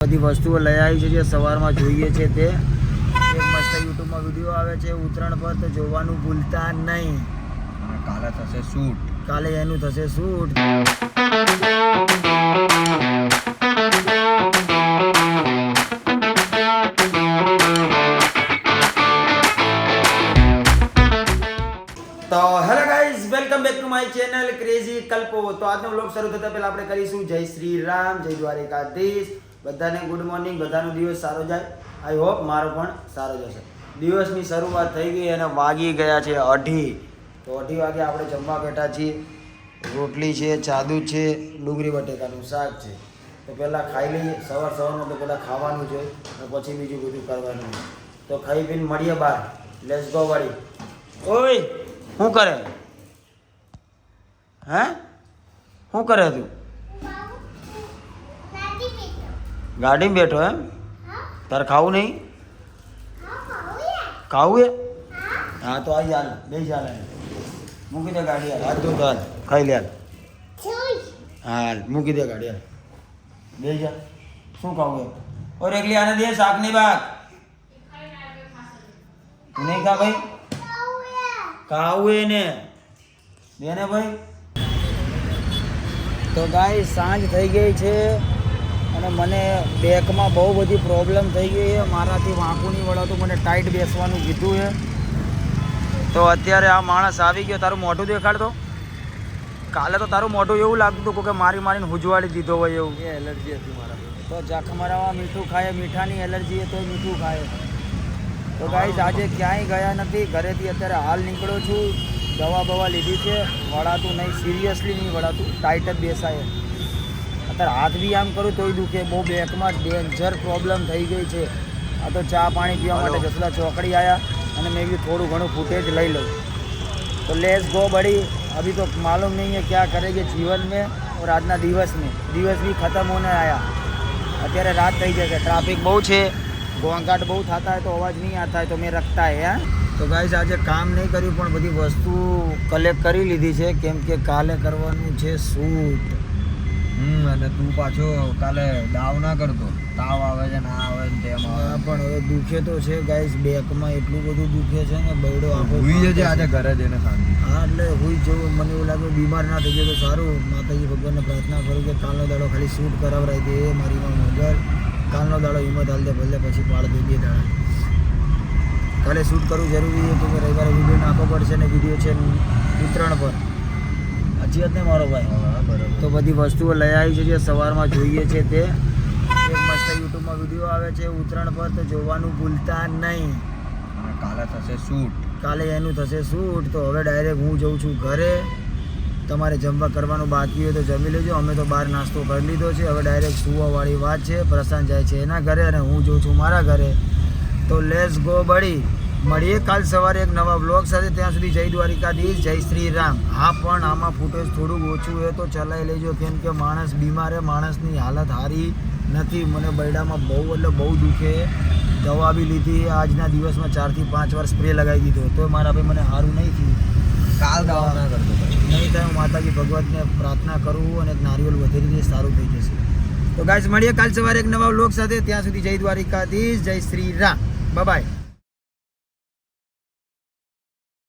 બધી વસ્તુઓ લઈ આવી છે જે સવારમાં જોઈએ છે તે એક મસ્ત યુટ્યુબમાં વિડીયો આવે છે ઉત્તરાયણ પર, તો જોવાનું ભૂલતા નહીં. કાલે થશે શૂટ, કાલે એનું થશે શૂટ. તો hello guys, welcome back to my channel crazy Kalpo. તો આજનો વ્લોગ શરૂ થતા પહેલા આપણે કરીશું જય શ્રી રામ, જય દ્વારિકાધીશ. બધાને ગુડ મોર્નિંગ, બધાનો દિવસ સારો જાય. આઈ હોપ મારો પણ સારો જશે. દિવસની શરૂઆત થઈ ગઈ અને વાગી ગયા છે 2:30. તો 2:30 વાગે આપણે જમવા બેઠા છીએ. રોટલી છે, ચાદુ છે, ડુંગળી બટેકાનું શાક છે. તો પહેલાં ખાઈ લઈએ. સવારમાં તો પહેલાં ખાવાનું છે અને પછી બીજું બધું કરવાનું છે. તો ખાઈ પીને મળીએ બહાર. લેટ્સ ગો વાળી. ઓય શું કરે? હે શું કરે તું? ગાડીમાં બેઠો એમ? તારે ખાવું નહીં? ખાવું એ? હા તો આવી હાલ, બે ચાલ, મૂકી દે ગાડી. હાલ તું તો હાલ, ખાઈ લે. હાલ મૂકી દે ગાડી. હાલ બે જા. શું ખાવું એ? ઓર એકલી આને દે શાક નહીં બાક. તું નહીં ખા ભાઈ? ખાવું એને બેને ભાઈ. તો ગાય સાંજ થઈ ગઈ છે અને મને બેકમાં બહુ બધી પ્રોબ્લેમ થઈ ગઈ છે. મારાથી વાંકું નહીં વળાતું, મને ટાઈટ બેસવાનું કીધું છે. તો અત્યારે આ માણસ આવી ગયો. તારું મોઢું દેખાડતો. કાલે તો તારું મોઢું એવું લાગતું હતું કે મારી મારીને હુજવાડી દીધો હોય એવું. એ એલર્જી હતી મારા. તો જખમરાવા મીઠું ખાય, મીઠાની એલર્જી તો મીઠું ખાય. તો ગાઈસ આજે ક્યાંય ગયા નથી, ઘરેથી અત્યારે હાલ નીકળ્યો છું. દવા બવા લીધી છે, વળાતું નહીં, સિરિયસલી નહીં વળાતું, ટાઈટ જ બેસાય. અત્યારે હાથ બી આમ કરું તોય દુખે. બહુ બેકમાં ડેન્જર પ્રોબ્લેમ થઈ ગઈ છે. આ તો ચા પાણી પીવા માટે જસલા ચોકડી આવ્યા અને મેં કીધું થોડું ઘણું ફૂટેજ લઈ લઉં. તો લેટ્સ ગો બડી. अभी तो मालूम नहीं है क्या करेंगे जीवन में और આજના દિવસ भी ख़त्म होने आया. અત્યારે રાત થઈ જશે, ટ્રાફિક બહુ છે, ઘોંઘાટ બહુ થતા હોય તો અવાજ નહીં आता है तो મેં રખતા है. હા તો ગાઈસ આજે કામ નહીં કર્યું પણ બધી વસ્તુ કલેક્ટ કરી લીધી છે, કેમ કે કાલે કરવાનું છે શૂટ. અને તું પાછો કાલે દાવ ના કરતો. તાવ આવે છે ના આવે ને તેમ આવે. પણ હવે દુખે તો છે ગાઈસ, બેકમાં એટલું બધું દુખે છે ને બૈડો આખો. હુઈ જજે આજે ઘરે જઈને શાંતિ. હા એટલે હુઈ જવું. મને એવું લાગે બીમાર ના થઈ જાય તો સારું. માતાજી ભગવાનને પ્રાર્થના કરું કે કાલનો દાડો ખાલી શૂટ કરાવરાઈ દે. મારી માં મોગલ કાલનો દાડો હિંમત હાલ દે, ભલે પછી પાડ દે 2 દાડા. કાલે શૂટ કરવું જરૂરી છે, તો રવિવારે વિડીયો નાખવો પડશે ને વિડીયો છે ઉત્તરાયણ પર. હજી જ નહીં મારો ભાઈ. તો બધી વસ્તુઓ લઈ આવી છે જે સવારમાં જોઈએ છે તે એક મસ્ત યુટ્યુબમાં વિડીયો આવે છે ઉત્તરાયણ પર, તો જોવાનું ભૂલતા નહીં. કાલે થશે શૂટ, કાલે એનું થશે શૂટ. તો હવે ડાયરેક્ટ હું જઉં છું ઘરે. તમારે જમવા કરવાનું બાકી હોય તો જમી લેજો. અમે તો બહાર નાસ્તો કરી લીધો છે. હવે ડાયરેક્ટ સુવાવાળી વાત છે. પ્રશાંત જાય છે એના ઘરે અને હું જઉં છું મારા ઘરે. તો લેટ્સ ગો બડી. મળીએ કાલ સવારે એક નવા બ્લોગ સાથે. ત્યાં સુધી જય દ્વારિકાધીશ, જય શ્રી રામ. હા પણ આમાં ફૂટેજ થોડુંક ઓછું હોય તો ચલાવી લેજો, કેમ કે માણસ બીમાર છે, માણસની હાલત સારી નથી. મને બૈડામાં બહુ એટલે બહુ દુખે. દવા બી લીધી. આજના દિવસમાં 4 થી 5 વાર સ્પ્રે લગાવી દીધો તો મારા ભાઈ મને સારું નહીં થયું. કાલ દાવ ના કરતો નહીં થાય. હું માતાજી ભગવતને પ્રાર્થના કરું અને નારિયેળ વધેરીને સારું થઈ જશે. તો ગાઈસ મળીએ કાલ સવારે એક નવા વ્લોગ સાથે. ત્યાં સુધી જય દ્વારિકાધીશ, જય શ્રી રામ. બાય.